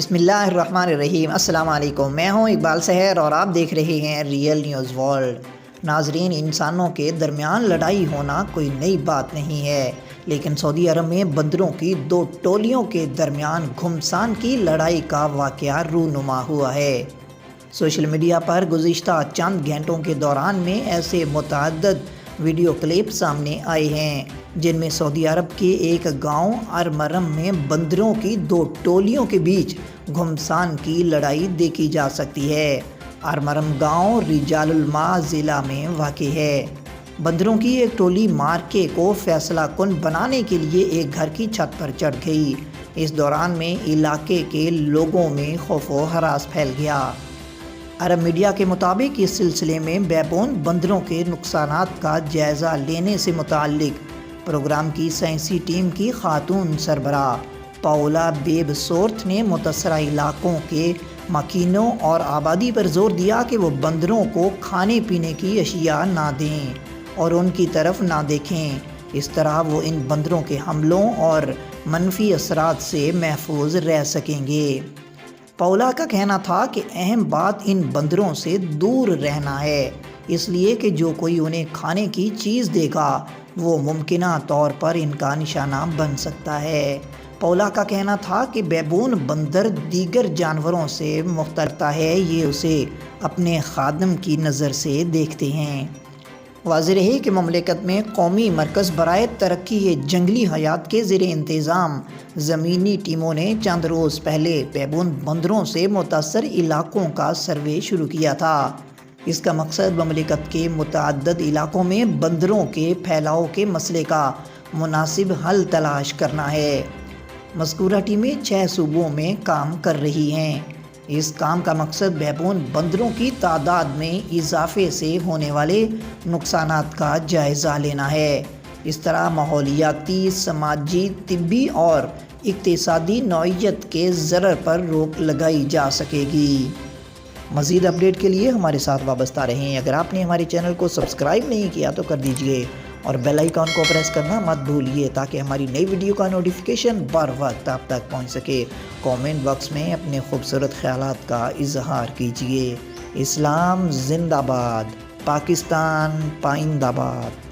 بسم اللہ الرحمن الرحیم۔ السلام علیکم، میں ہوں اقبال سحر اور آپ دیکھ رہے ہیں ریئل نیوز ورلڈ۔ ناظرین، انسانوں کے درمیان لڑائی ہونا کوئی نئی بات نہیں ہے، لیکن سعودی عرب میں بندروں کی دو ٹولیوں کے درمیان گھمسان کی لڑائی کا واقعہ رونما ہوا ہے۔ سوشل میڈیا پر گزشتہ چند گھنٹوں کے دوران میں ایسے متعدد ویڈیو کلپ سامنے آئے ہیں جن میں سعودی عرب کے ایک گاؤں ارمرم میں بندروں کی دو ٹولیوں کے بیچ گھمسان کی لڑائی دیکھی جا سکتی ہے۔ ارمرم گاؤں رجال الماء ضلع میں واقع ہے۔ بندروں کی ایک ٹولی مارکے کو فیصلہ کن بنانے کے لیے ایک گھر کی چھت پر چڑھ گئی۔ اس دوران میں علاقے کے لوگوں میں خوف و ہراس پھیل گیا۔ عرب میڈیا کے مطابق اس سلسلے میں بیبون بندروں کے نقصانات کا جائزہ لینے سے متعلق پروگرام کی سائنسی ٹیم کی خاتون سربراہ پاولا بیب سورتھ نے متاثرہ علاقوں کے مکینوں اور آبادی پر زور دیا کہ وہ بندروں کو کھانے پینے کی اشیاء نہ دیں اور ان کی طرف نہ دیکھیں۔ اس طرح وہ ان بندروں کے حملوں اور منفی اثرات سے محفوظ رہ سکیں گے۔ پاولا کا کہنا تھا کہ اہم بات ان بندروں سے دور رہنا ہے، اس لیے کہ جو کوئی انہیں کھانے کی چیز دے گا وہ ممکنہ طور پر ان کا نشانہ بن سکتا ہے۔ پاولا کا کہنا تھا کہ بیبون بندر دیگر جانوروں سے مختلف ہے، یہ اسے اپنے خادم کی نظر سے دیکھتے ہیں۔ واضح رہے کہ مملکت میں قومی مرکز برائے ترقی جنگلی حیات کے زیر انتظام زمینی ٹیموں نے چند روز پہلے بیبون بندروں سے متاثر علاقوں کا سروے شروع کیا تھا۔ اس کا مقصد مملکت کے متعدد علاقوں میں بندروں کے پھیلاؤ کے مسئلے کا مناسب حل تلاش کرنا ہے۔ مذکورہ ٹیمیں 6 صوبوں میں کام کر رہی ہیں۔ اس کام کا مقصد بیبون بندروں کی تعداد میں اضافے سے ہونے والے نقصانات کا جائزہ لینا ہے۔ اس طرح ماحولیاتی، سماجی، طبی اور اقتصادی نوعیت کے ضرر پر روک لگائی جا سکے گی۔ مزید اپڈیٹ کے لیے ہمارے ساتھ وابستہ رہیں۔ اگر آپ نے ہمارے چینل کو سبسکرائب نہیں کیا تو کر دیجئے اور بیل آئیکن کو پریس کرنا مت بھولیے تاکہ ہماری نئی ویڈیو کا نوٹیفیکیشن بر وقت آپ تک پہنچ سکے۔ کامنٹ باکس میں اپنے خوبصورت خیالات کا اظہار کیجیے۔ اسلام زندہ باد، پاکستان پائندہ باد۔